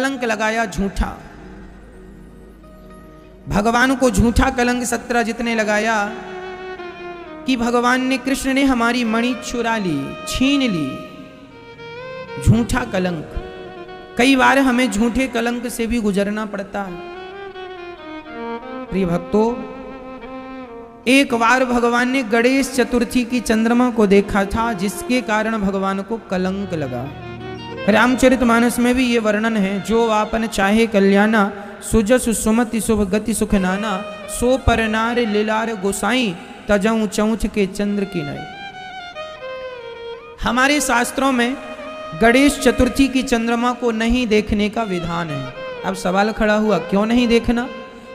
कलंक लगाया झूठा, भगवान को झूठा कलंक 17 जितने लगाया कि भगवान ने, कृष्ण ने हमारी मणि चुरा ली, छीन ली। झूठा कलंक, कई बार हमें झूठे कलंक से भी गुजरना पड़ता है। प्रिय भक्तों, एक बार भगवान ने गणेश चतुर्थी की चंद्रमा को देखा था, जिसके कारण भगवान को कलंक लगा। रामचरितमानस में भी ये वर्णन है, जो आपन चाहे कल्याणा, सुजस सुमति शुभ गति सुख नाना, सो पर नार लीलार गोसाई, तजऊ चौथ के चंद्र की नई। हमारे शास्त्रों में गणेश चतुर्थी की चंद्रमा को नहीं देखने का विधान है। अब सवाल खड़ा हुआ, क्यों नहीं देखना?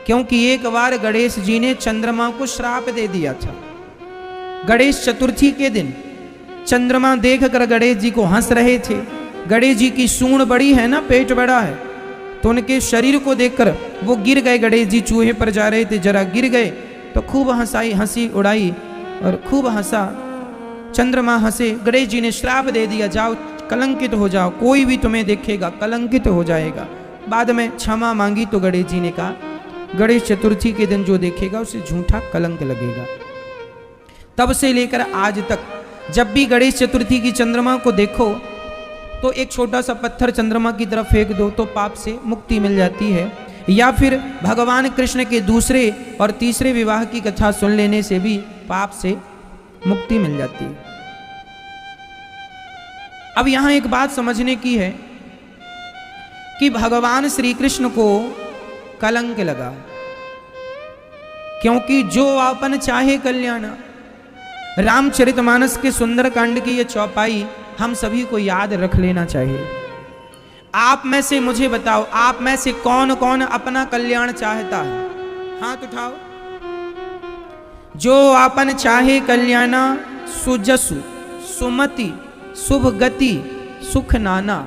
क्योंकि एक बार गणेश जी ने चंद्रमा को श्राप दे दिया था। गणेश चतुर्थी के दिन चंद्रमा देखकर गणेश जी को हंस रहे थे। गणेश जी की सूंड बड़ी है ना, पेट बड़ा है, तो उनके शरीर को देखकर वो गिर गए। गणेश जी चूहे पर जा रहे थे, जरा गिर गए तो खूब हंसी उड़ाई और खूब हंसा। चंद्रमा हंसे, गणेश जी ने श्राप दे दिया, जाओ कलंकित हो जाओ, कोई भी तुम्हें देखेगा कलंकित हो जाएगा। बाद में क्षमा मांगी तो गणेश जी ने कहा, गणेश चतुर्थी के दिन जो देखेगा उसे झूठा कलंक लगेगा। तब से लेकर आज तक जब भी गणेश चतुर्थी की चंद्रमा को देखो तो एक छोटा सा पत्थर चंद्रमा की तरफ फेंक दो तो पाप से मुक्ति मिल जाती है। या फिर भगवान कृष्ण के दूसरे और तीसरे विवाह की कथा सुन लेने से भी पाप से मुक्ति मिल जाती है। अब यहां एक बात समझने की है कि भगवान श्री कृष्ण को कलंक लगा, क्योंकि जो आपन चाहे कल्याण। रामचरितमानस के सुंदर कांड की यह चौपाई हम सभी को याद रख लेना चाहिए। आप में से मुझे बताओ, आप में से कौन कौन अपना कल्याण चाहता है? हाथ उठाओ। जो आपन चाहे कल्याणा, सुजसु सुमति शुभ गति सुख नाना।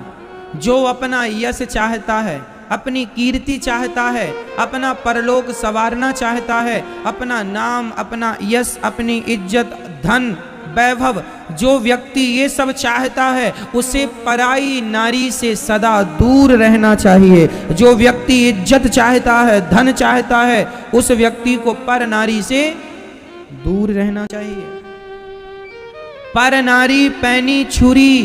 जो अपना यश चाहता है, अपनी कीर्ति चाहता है, अपना परलोक संवारना चाहता है, अपना नाम, अपना यश, अपनी इज्जत, धन, वैभव, जो व्यक्ति ये सब चाहता है उसे पराई नारी से सदा दूर रहना चाहिए। जो व्यक्ति इज्जत चाहता है, धन चाहता है, उस व्यक्ति को पर नारी से दूर रहना चाहिए। पर नारी पैनी छुरी।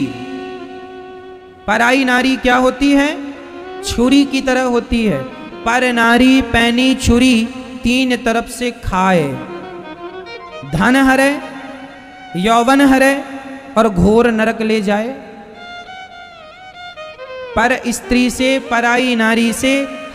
पराई नारी क्या होती है? छुरी की तरह होती है। पर नारी पैनी छुरी, तीन तरफ से खाए, धन हरे, यौवन हरे और घोर नरक ले जाए। पर स्त्री से, पराई नारी से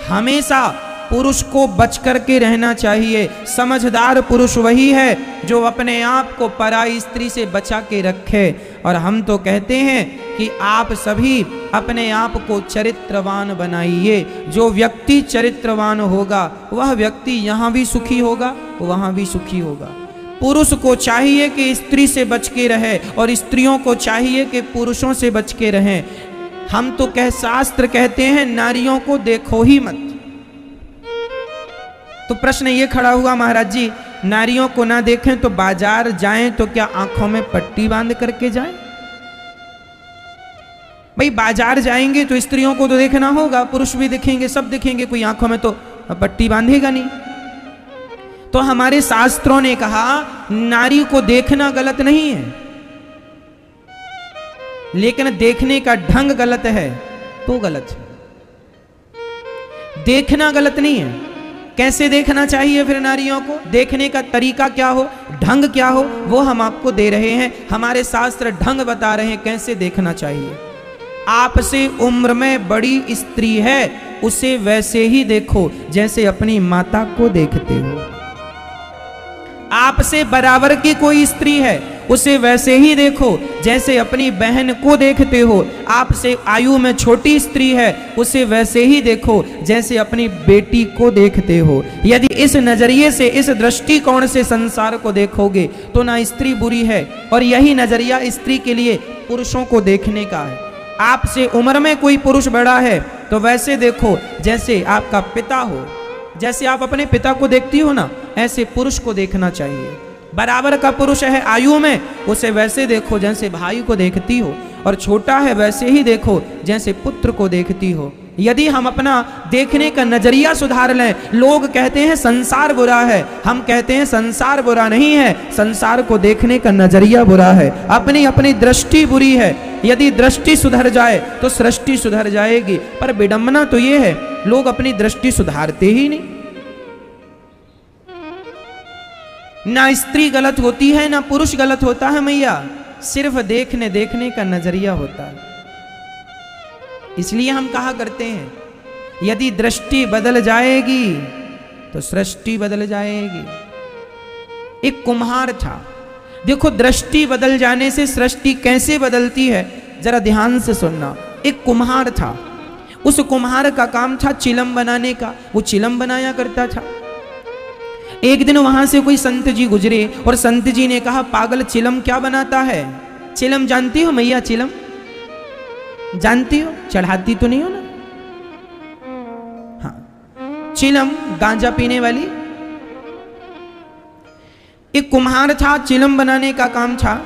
हमेशा पुरुष को बच करके रहना चाहिए। समझदार पुरुष वही है जो अपने आप को पराई स्त्री से बचा के रखे। और हम तो कहते हैं कि आप सभी अपने आप को चरित्रवान बनाइए। जो व्यक्ति चरित्रवान होगा वह व्यक्ति यहाँ भी सुखी होगा, वहाँ भी सुखी होगा। पुरुष को चाहिए कि स्त्री से बच के रहे और स्त्रियों को चाहिए कि पुरुषों से बच के रहें। हम तो शास्त्र कहते हैं नारियों को देखो ही मत। तो प्रश्न ये खड़ा हुआ, महाराज जी नारियों को ना देखें तो बाजार जाएं तो क्या आंखों में पट्टी बांध करके जाएं? भाई बाजार जाएंगे तो स्त्रियों को तो देखना होगा, पुरुष भी दिखेंगे, सब दिखेंगे, कोई आंखों में तो पट्टी बांधेगा नहीं। तो हमारे शास्त्रों ने कहा नारी को देखना गलत नहीं है, लेकिन देखने का ढंग गलत है तो गलत है। देखना गलत नहीं है, कैसे देखना चाहिए फिर नारियों को? देखने का तरीका क्या हो, ढंग क्या हो, वो हम आपको दे रहे हैं। हमारे शास्त्र ढंग बता रहे हैं कैसे देखना चाहिए। आपसे उम्र में बड़ी स्त्री है, उसे वैसे ही देखो जैसे अपनी माता को देखते हो। आपसे बराबर की कोई स्त्री है, उसे वैसे ही देखो जैसे अपनी बहन को देखते हो। आपसे आयु में छोटी स्त्री है, उसे वैसे ही देखो जैसे अपनी बेटी को देखते हो। यदि इस नजरिए से, इस दृष्टिकोण से संसार को देखोगे तो ना स्त्री बुरी है, और यही नजरिया स्त्री के लिए पुरुषों को देखने का है। आपसे उम्र में कोई पुरुष बड़ा है तो वैसे देखो जैसे आपका पिता हो। जैसे आप अपने पिता को देखती हो ना, ऐसे पुरुष को देखना चाहिए। बराबर का पुरुष है आयु में, उसे वैसे देखो जैसे भाई को देखती हो, और छोटा है वैसे ही देखो जैसे पुत्र को देखती हो। यदि हम अपना देखने का नजरिया सुधार लें, लोग कहते हैं संसार बुरा है, हम कहते हैं संसार बुरा नहीं है, संसार को देखने का नजरिया बुरा है, अपनी अपनी दृष्टि बुरी है। यदि दृष्टि सुधर जाए तो सृष्टि सुधर जाएगी। पर विडंबना तो ये है, लोग अपनी दृष्टि सुधारते ही नहीं। ना स्त्री गलत होती है ना पुरुष गलत होता है मैया, सिर्फ देखने का नजरिया होता है। इसलिए हम कहा करते हैं यदि दृष्टि बदल जाएगी तो सृष्टि बदल जाएगी। एक कुम्हार था, देखो दृष्टि बदल जाने से सृष्टि कैसे बदलती है, जरा ध्यान से सुनना। एक कुम्हार था, उस कुम्हार का काम था चिलम बनाने का, वो चिलम बनाया करता था। एक दिन वहां से कोई संत जी गुजरे और संत जी ने कहा, पागल चिलम क्या बनाता है? चिलम जानती हो मैया? चिलम जानती हो? चढ़ाती तो नहीं हो ना? हाँ, चिलम गांजा पीने वाली। एक कुम्हार था, चिलम बनाने का काम था।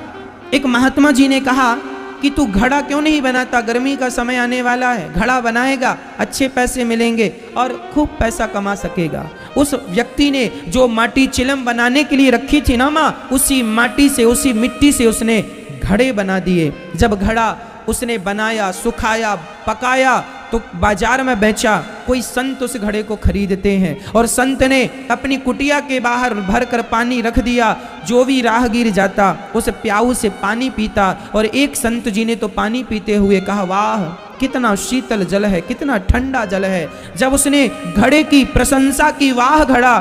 एक महात्मा जी ने कहा कि तू घड़ा क्यों नहीं बनाता, गर्मी का समय आने वाला है, घड़ा बनाएगा, अच्छे पैसे मिलेंगे और खूब पैसा कमा सकेगा। उस व्यक्ति ने जो माटी चिलम बनाने के लिए रखी थी ना माँ, उसी माटी से, उसी मिट्टी से उसने घड़े बना दिए। जब घड़ा उसने बनाया, सुखाया, पकाया तो बाजार में बेचा, कोई संत उस घड़े को खरीदते हैं और संत ने अपनी कुटिया के बाहर भरकर पानी रख दिया। जो भी राहगीर जाता उस प्याऊ से पानी पीता और एक संत जी ने तो पानी पीते हुए कहा, वाह कितना शीतल जल है, कितना ठंडा जल है। जब उसने घड़े की प्रशंसा की, वाह घड़ा,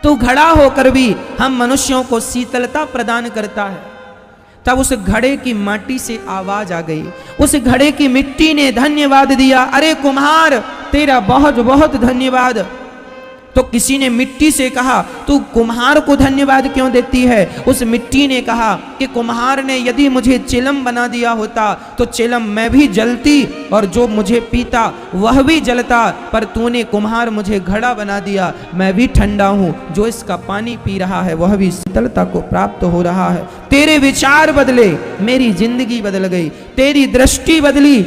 तो घड़ा होकर भी हम मनुष्यों को शीतलता प्रदान करता है। तब उस घड़े की माटी से आवाज आ गई, उस घड़े की मिट्टी ने धन्यवाद दिया, अरे कुम्हार तेरा बहुत बहुत धन्यवाद। तो किसी ने मिट्टी से कहा, तू कुम्हार को धन्यवाद क्यों देती है? उस मिट्टी ने कहा कि कुम्हार ने यदि मुझे चिलम बना दिया होता तो चिलम मैं भी जलती और जो मुझे पीता वह भी जलता, पर तूने कुम्हार मुझे घड़ा बना दिया, मैं भी ठंडा हूँ, जो इसका पानी पी रहा है वह भी शीतलता को प्राप्त हो रहा है। तेरे विचार बदले, मेरी जिंदगी बदल गई, तेरी दृष्टि बदली।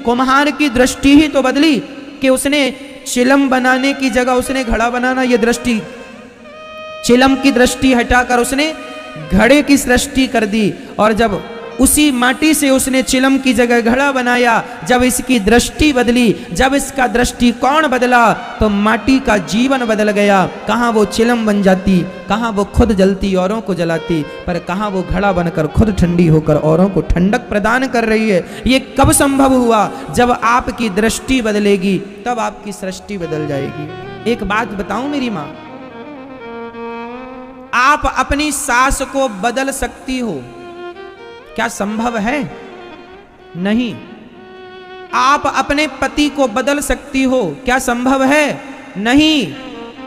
कुम्हार की दृष्टि ही तो बदली कि उसने चिलम बनाने की जगह उसने घड़ा बनाना, ये दृष्टि, चिलम की दृष्टि हटाकर उसने घड़े की सृष्टि कर दी। और जब उसी माटी से उसने चिलम की जगह घड़ा बनाया, जब इसकी दृष्टि बदली, जब इसका दृष्टिकोण बदला तो माटी का जीवन बदल गया। कहाँ वो चिलम बन जाती, कहाँ वो खुद जलती औरों को जलाती, पर कहाँ वो घड़ा बनकर खुद ठंडी होकर औरों को ठंडक प्रदान कर रही है। ये कब संभव हुआ? जब आपकी दृष्टि बदलेगी तब आपकी सृष्टि बदल जाएगी। एक बात बताऊं मेरी मां, आप अपनी सास को बदल सकती हो, क्या संभव है? नहीं। आप अपने पति को बदल सकती हो, क्या संभव है? नहीं।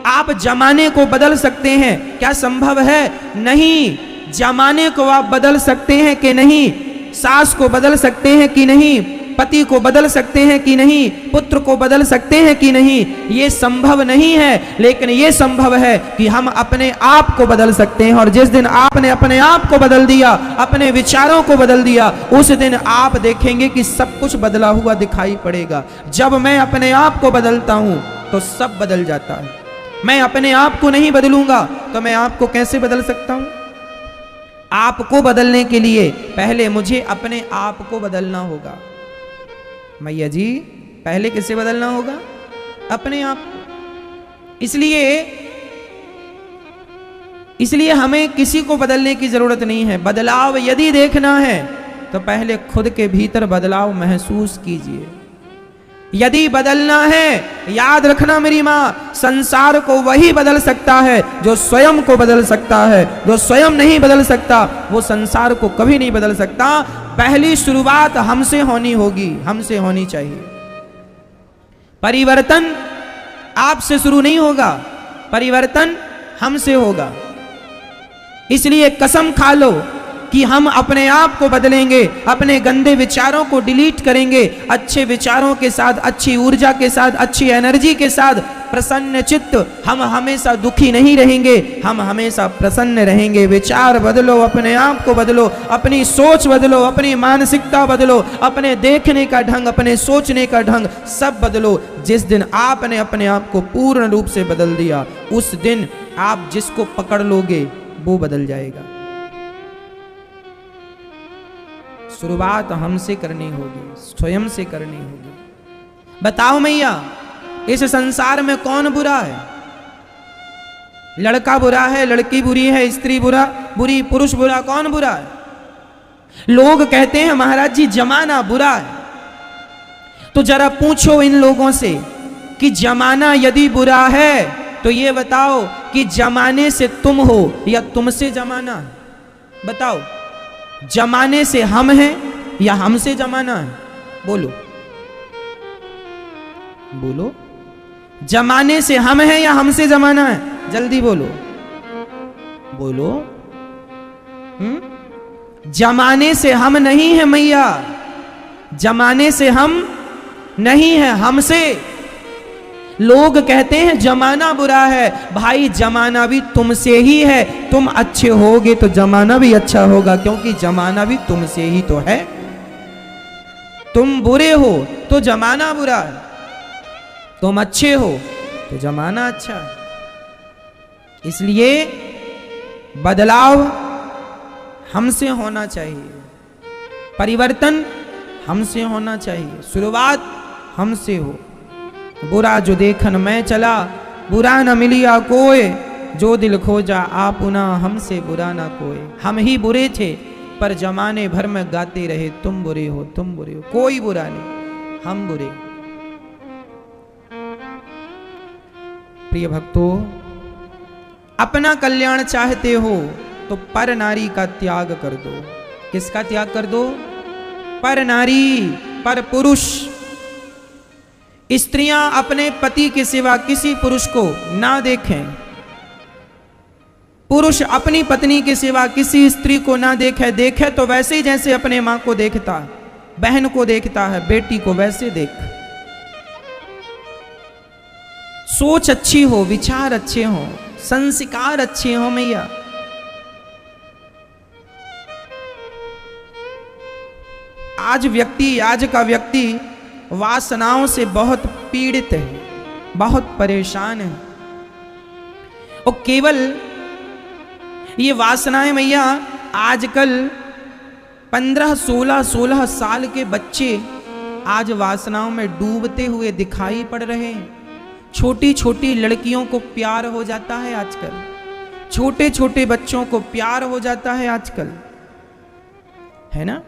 आप जमाने को बदल सकते हैं, क्या संभव है? नहीं। जमाने को आप बदल सकते हैं कि नहीं? सास को बदल सकते हैं कि नहीं? पति को बदल सकते हैं कि नहीं? पुत्र को बदल सकते हैं कि नहीं? ये संभव नहीं है, लेकिन ये संभव है कि हम अपने आप को बदल सकते हैं। और जिस दिन आपने अपने आप को बदल दिया, अपने विचारों को बदल दिया, उस दिन आप देखेंगे कि सब कुछ बदला हुआ दिखाई पड़ेगा। जब मैं अपने आप को बदलता हूं तो सब बदल जाता है। मैं अपने आप को नहीं बदलूंगा तो मैं आपको कैसे बदल सकता हूं? आपको बदलने के लिए पहले मुझे अपने आप को बदलना होगा। मैया जी, पहले किसे बदलना होगा? अपने आप को। इसलिए हमें किसी को बदलने की जरूरत नहीं है। बदलाव यदि देखना है तो पहले खुद के भीतर बदलाव महसूस कीजिए। यदि बदलना है, याद रखना मेरी मां, संसार को वही बदल सकता है जो स्वयं को बदल सकता है। जो स्वयं नहीं बदल सकता वो संसार को कभी नहीं बदल सकता। पहली शुरुआत हमसे होनी होगी, हमसे होनी चाहिए। परिवर्तन आपसे शुरू नहीं होगा, परिवर्तन हमसे होगा। इसलिए कसम खा लो कि हम अपने आप को बदलेंगे, अपने गंदे विचारों को डिलीट करेंगे, अच्छे विचारों के साथ, अच्छी ऊर्जा के साथ, अच्छी एनर्जी के साथ प्रसन्न चित्त, हम हमेशा दुखी नहीं रहेंगे, हम हमेशा प्रसन्न रहेंगे। विचार बदलो, अपने आप को बदलो, अपनी सोच बदलो, अपनी मानसिकता बदलो, अपने देखने का ढंग, अपने सोचने का ढंग सब बदलो। जिस दिन आपने अपने आप को पूर्ण रूप से बदल दिया, उस दिन आप जिसको पकड़ लोगे वो बदल जाएगा। शुरुआत हमसे करनी होगी, स्वयं से करनी होगी। बताओ मैया, इस संसार में कौन बुरा है? लड़का बुरा है, लड़की बुरी है, स्त्री बुरी, पुरुष बुरा, कौन बुरा है? लोग कहते हैं महाराज जी जमाना बुरा है। तो जरा पूछो इन लोगों से कि जमाना यदि बुरा है तो ये बताओ कि जमाने से तुम हो या तुमसे जमाना है? बताओ, जमाने से हम हैं या हमसे जमाना है? बोलो बोलो, जमाने से हम हैं या हमसे जमाना है? जल्दी बोलो बोलो। जमाने से हम नहीं है मैया, जमाने से हम नहीं है, हमसे। लोग कहते हैं जमाना बुरा है, भाई जमाना भी तुमसे ही है। तुम अच्छे होगे तो जमाना भी अच्छा होगा, क्योंकि जमाना भी तुमसे ही तो है। तुम बुरे हो तो जमाना बुरा है, तुम अच्छे हो तो जमाना अच्छा है। इसलिए बदलाव हमसे होना चाहिए, परिवर्तन हमसे होना चाहिए, शुरुआत हमसे हो। बुरा जो देखन मैं चला, बुरा न मिलिया कोई, जो दिल खोजा आपुना, हमसे बुरा ना कोई। हम ही बुरे थे पर जमाने भर में गाते रहे तुम बुरे हो, तुम बुरे हो। कोई बुरा नहीं, हम बुरे। प्रिय भक्तों, अपना कल्याण चाहते हो तो पर नारी का त्याग कर दो। किसका त्याग कर दो? पर नारी, पर पुरुष। स्त्रियां अपने पति के सिवा किसी पुरुष को ना देखें, पुरुष अपनी पत्नी के सिवा किसी स्त्री को ना देखे। देखे तो वैसे ही जैसे अपने मां को देखता है, बहन को देखता है, बेटी को, वैसे देख। सोच अच्छी हो, विचार अच्छे हो, संस्कार अच्छे हो मैया। आज का व्यक्ति वासनाओं से बहुत पीड़ित है, बहुत परेशान है। और केवल ये वासनाएं मैया, आजकल 15-16 साल के बच्चे आज वासनाओं में डूबते हुए दिखाई पड़ रहे हैं। छोटी छोटी लड़कियों को प्यार हो जाता है आजकल, छोटे छोटे बच्चों को प्यार हो जाता है आजकल, है ना?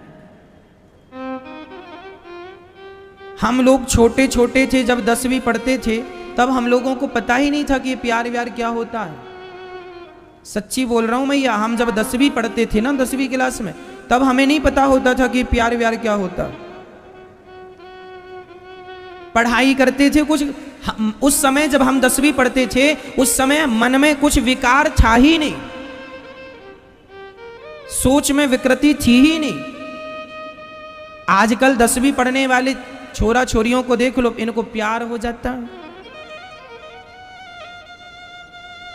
हम लोग छोटे छोटे थे, जब 10वीं पढ़ते थे, तब हम लोगों को पता ही नहीं था कि प्यार व्यार क्या होता है। सच्ची बोल रहा हूं मैया, हम जब 10वीं पढ़ते थे ना, 10वीं क्लास में, तब हमें नहीं पता होता था कि प्यार व्यार क्या होता। पढ़ाई करते थे कुछ, उस समय जब हम 10वीं पढ़ते थे, उस समय मन में कुछ विकार था ही नहीं, सोच में विकृति थी ही नहीं। आजकल 10वीं पढ़ने वाले छोरा छोरियों को देख लो, इनको प्यार हो जाता है,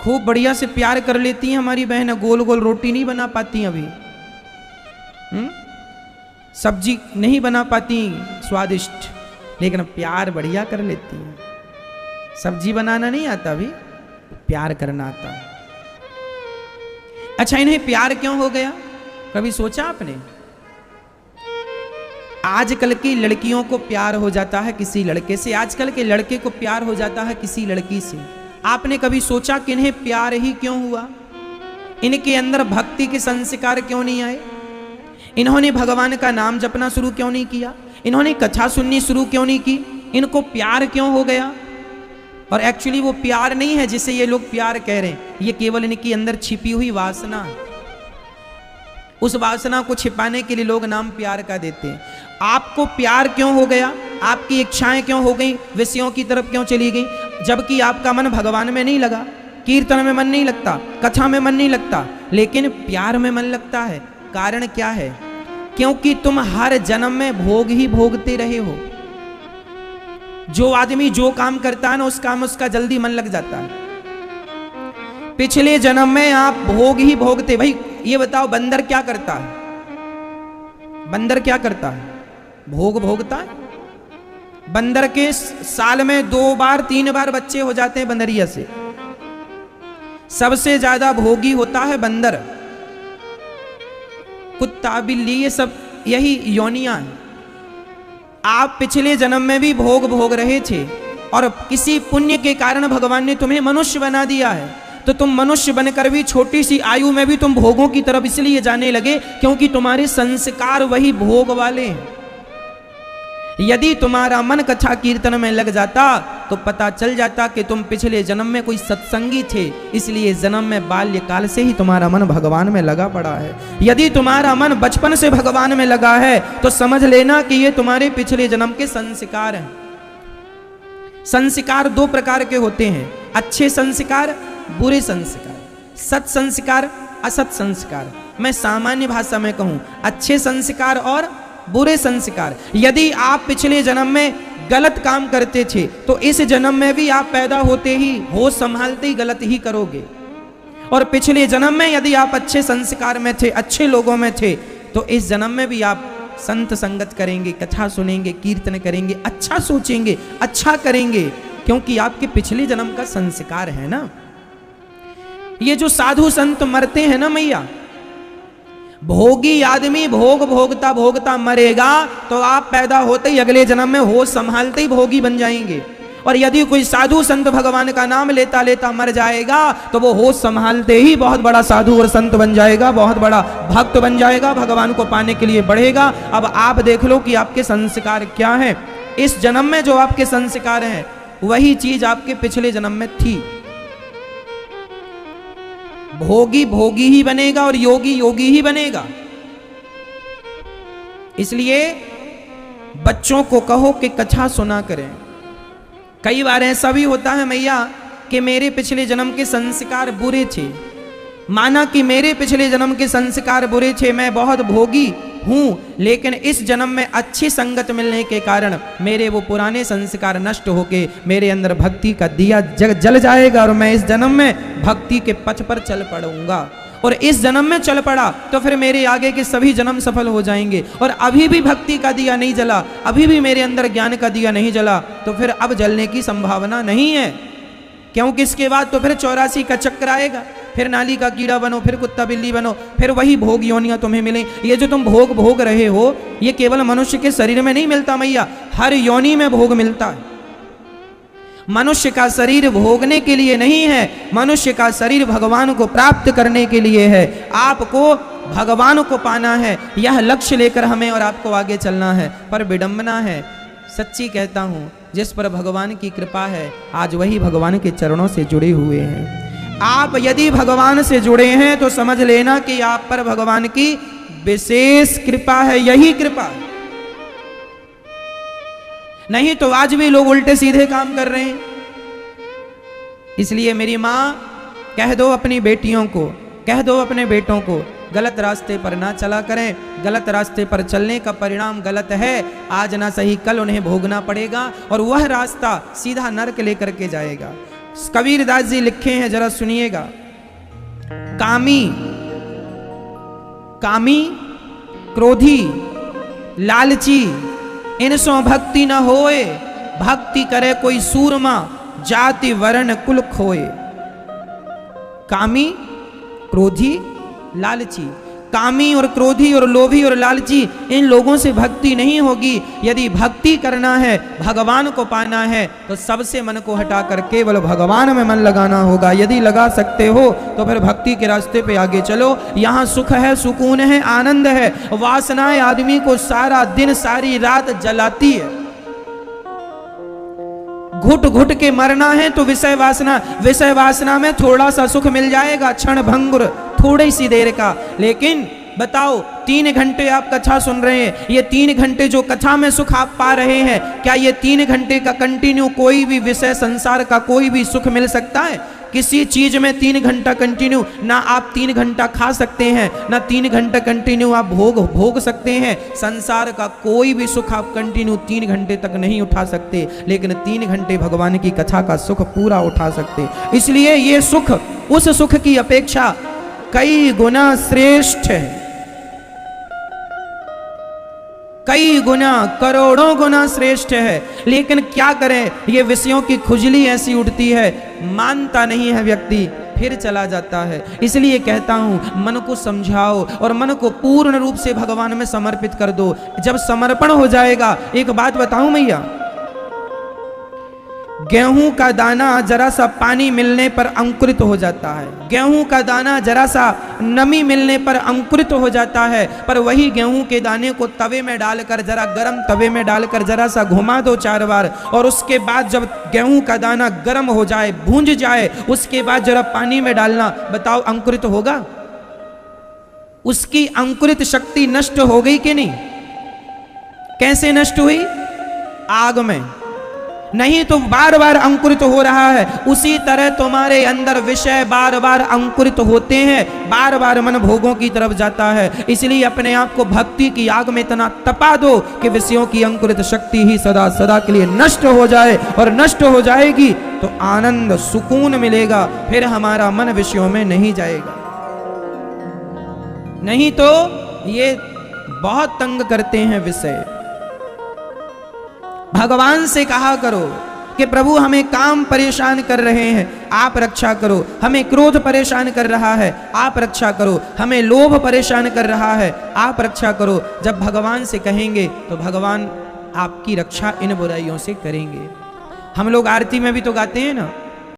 खूब बढ़िया से प्यार कर लेती हैं। हमारी बहन गोल गोल रोटी नहीं बना पाती अभी, सब्जी नहीं बना पाती स्वादिष्ट, लेकिन प्यार बढ़िया कर लेती हैं। सब्जी बनाना नहीं आता, अभी प्यार करना आता है। अच्छा, इन्हें प्यार क्यों हो गया, कभी सोचा आपने? आजकल की लड़कियों को प्यार हो जाता है किसी लड़के से, आजकल के लड़के को प्यार हो जाता है किसी लड़की से। आपने कभी सोचा कि इन्हें प्यार ही क्यों हुआ? इनके अंदर भक्ति के संस्कार क्यों नहीं आए? इन्होंने भगवान का नाम जपना शुरू क्यों नहीं किया? इन्होंने कथा सुननी शुरू क्यों नहीं की? इनको प्यार क्यों हो गया? और एक्चुअली वो प्यार नहीं है जिसे ये लोग प्यार कह रहे हैं, ये केवल इनके अंदर छिपी हुई वासना है। उस वासना को छिपाने के लिए लोग नाम प्यार का देते हैं। आपको प्यार क्यों हो गया? आपकी इच्छाएं क्यों हो गई, विषयों की तरफ क्यों चली गई? जबकि आपका मन भगवान में नहीं लगा, कीर्तन में मन नहीं लगता, कथा में मन नहीं लगता, लेकिन प्यार में मन लगता है। कारण क्या है? क्योंकि तुम हर जन्म में भोग ही भोगते रहे हो। जो आदमी जो काम करता है ना उस काम उसका जल्दी मन लग जाता है। पिछले जन्म में आप भोग ही भोगते। भाई ये बताओ, बंदर क्या करता है? बंदर क्या करता है? भोग भोगता है। बंदर के साल में 2 बार 3 बार बच्चे हो जाते हैं बंदरिया से। सबसे ज्यादा भोगी होता है बंदर। कुत्ता, बिल्ली, ये सब यही योनियां हैं। आप पिछले जन्म में भी भोग भोग रहे थे और किसी पुण्य के कारण भगवान ने तुम्हें मनुष्य बना दिया है, तो तुम मनुष्य बनकर भी छोटी सी आयु में भी तुम भोगों की तरफ इसलिए जाने लगे क्योंकि तुम्हारे संस्कार वही भोग वाले हैं। यदि तुम्हारा मन कथा कीर्तन में लग जाता तो पता चल जाता कि तुम पिछले जन्म में कोई सत्संगी थे, इसलिए जन्म में बाल्यकाल से ही तुम्हारा मन भगवान में लगा पड़ा है। यदि तुम्हारा मन बचपन से भगवान में लगा है तो समझ लेना कि ये तुम्हारे पिछले जन्म के संस्कार हैं। संस्कार 2 प्रकार के होते हैं, अच्छे संस्कार, बुरे संस्कार, सत संस्कार, असत संस्कार। मैं सामान्य भाषा में कहूं, अच्छे संस्कार और बुरे संस्कार। यदि आप पिछले जन्म में गलत काम करते थे तो इस जन्म में भी आप पैदा होते ही होश संभालते ही गलत ही करोगे। और पिछले जन्म में यदि आप अच्छे संस्कार में थे, अच्छे लोगों में थे, तो इस जन्म में भी आप संत संगत करेंगे, कथा सुनेंगे, कीर्तन करेंगे, अच्छा सोचेंगे, अच्छा करेंगे, क्योंकि आपके पिछले जन्म का संस्कार है ना। ये जो साधु संत मरते हैं ना मैया, भोगी आदमी भोग भोगता भोगता मरेगा तो आप पैदा होते ही अगले जन्म में होश संभालते ही भोगी बन जाएंगे। और यदि कोई साधु संत भगवान का नाम लेता लेता मर जाएगा तो वो होश संभालते ही बहुत बड़ा साधु और संत बन जाएगा, बहुत बड़ा भक्त बन जाएगा, भगवान को पाने के लिए बढ़ेगा। अब आप देख लो कि आपके संस्कार क्या है। इस जन्म में जो आपके संस्कार हैं वही चीज आपके पिछले जन्म में थी। भोगी भोगी ही बनेगा और योगी योगी ही बनेगा। इसलिए बच्चों को कहो कि कथा सुना करें। कई बार ऐसा भी होता है मैया कि मेरे पिछले जन्म के संस्कार बुरे थे, माना कि मेरे पिछले जन्म के संस्कार बुरे थे, मैं बहुत भोगी हूं, लेकिन इस जन्म में अच्छी संगत मिलने के कारण मेरे वो पुराने संस्कार नष्ट होके मेरे अंदर भक्ति का दिया जल जाएगा और मैं इस जन्म में भक्ति के पथ पर चल पड़ूंगा। और इस जन्म में चल पड़ा तो फिर मेरे आगे के सभी जन्म सफल हो जाएंगे। और अभी भी भक्ति का दिया नहीं जला, अभी भी मेरे अंदर ज्ञान का दिया नहीं जला, तो फिर अब जलने की संभावना नहीं है, क्योंकि इसके बाद तो फिर 84 का चक्र आएगा, फिर नाली का कीड़ा बनो, फिर कुत्ता बिल्ली बनो, फिर वही भोग योनियां तुम्हें मिले। ये जो तुम भोग भोग रहे हो ये केवल मनुष्य के शरीर में नहीं मिलता मैया, हर योनि में भोग मिलता है। मनुष्य का शरीर भोगने के लिए नहीं है, मनुष्य का शरीर भगवान को प्राप्त करने के लिए है। आपको भगवान को पाना है, यह लक्ष्य लेकर हमें और आपको आगे चलना है। पर विडंबना है, सच्ची कहता हूं, जिस पर भगवान की कृपा है आज वही भगवान के चरणों से जुड़े हुए हैं। आप यदि भगवान से जुड़े हैं तो समझ लेना कि आप पर भगवान की विशेष कृपा है, यही कृपा। नहीं तो आज भी लोग उल्टे सीधे काम कर रहे हैं। इसलिए मेरी मां, कह दो अपनी बेटियों को, कह दो अपने बेटों को, गलत रास्ते पर ना चला करें। गलत रास्ते पर चलने का परिणाम गलत है, आज ना सही कल उन्हें भोगना पड़ेगा और वह रास्ता सीधा नरक लेकर के जाएगा। कबीरदास जी लिखे हैं, जरा सुनिएगा। कामी, कामी, क्रोधी, लालची, इनसो भक्ति न होए, भक्ति करे कोई सूरमा, जाति वर्ण कुल खोए। कामी, क्रोधी, लालची। कामी और क्रोधी और लोभी और लालची, इन लोगों से भक्ति नहीं होगी। यदि भक्ति करना है, भगवान को पाना है, तो सबसे मन को हटाकर केवल भगवान में मन लगाना होगा। यदि लगा सकते हो तो फिर भक्ति के रास्ते पे आगे चलो। यहाँ सुख है, सुकून है, आनंद है। वासनाएं आदमी को सारा दिन सारी रात जलाती है। घुट घुट के मरना है तो विषय वासना में थोड़ा सा सुख मिल जाएगा, क्षण भंगुर, थोड़ी सी देर का। लेकिन बताओ, 3 घंटे आप कथा सुन रहे हैं, ये 3 घंटे जो कथा में सुख आप पा रहे हैं, क्या ये 3 घंटे का कंटिन्यू कोई भी विषय संसार का कोई भी सुख मिल सकता है? किसी चीज में 3 घंटा कंटिन्यू ना आप 3 घंटा खा सकते हैं, ना 3 घंटा कंटिन्यू आप भोग सकते हैं। संसार का कोई भी सुख आप कंटिन्यू 3 घंटे तक नहीं उठा सकते, लेकिन 3 घंटे भगवान की कथा का सुख पूरा उठा सकते। इसलिए ये सुख उस सुख की अपेक्षा कई गुना श्रेष्ठ है, कई गुना, करोड़ों गुना श्रेष्ठ है। लेकिन क्या करें, ये विषयों की खुजली ऐसी उठती है, मानता नहीं है व्यक्ति, फिर चला जाता है। इसलिए कहता हूं मन को समझाओ और मन को पूर्ण रूप से भगवान में समर्पित कर दो। जब समर्पण हो जाएगा, एक बात बताऊं भैया, गेहूं का दाना जरा सा पानी मिलने पर अंकुरित हो जाता है, गेहूं का दाना जरा सा नमी मिलने पर अंकुरित हो जाता है। पर वही गेहूं के दाने को तवे में डालकर, जरा गर्म तवे में डालकर जरा सा घुमा दो 4 बार, और उसके बाद जब गेहूं का दाना गर्म हो जाए, भूंज जाए, उसके बाद जरा पानी में डालना, बताओ अंकुरित होगा? उसकी अंकुरित शक्ति नष्ट हो गई कि नहीं? कैसे नष्ट हुई? आग में। नहीं तो बार बार अंकुरित हो रहा है। उसी तरह तुम्हारे अंदर विषय बार बार अंकुरित होते हैं, बार बार मन भोगों की तरफ जाता है। इसलिए अपने आप को भक्ति की आग में इतना तपा दो कि विषयों की अंकुरित शक्ति ही सदा सदा के लिए नष्ट हो जाए, और नष्ट हो जाएगी तो आनंद सुकून मिलेगा, फिर हमारा मन विषयों में नहीं जाएगा। नहीं तो ये बहुत तंग करते हैं विषय। भगवान से कहा करो कि प्रभु हमें काम परेशान कर रहे हैं, आप रक्षा करो। हमें क्रोध परेशान कर रहा है, आप रक्षा करो। हमें लोभ परेशान कर रहा है, आप रक्षा करो। जब भगवान से कहेंगे तो भगवान आपकी रक्षा इन बुराइयों से करेंगे। हम लोग आरती में भी तो गाते हैं ना,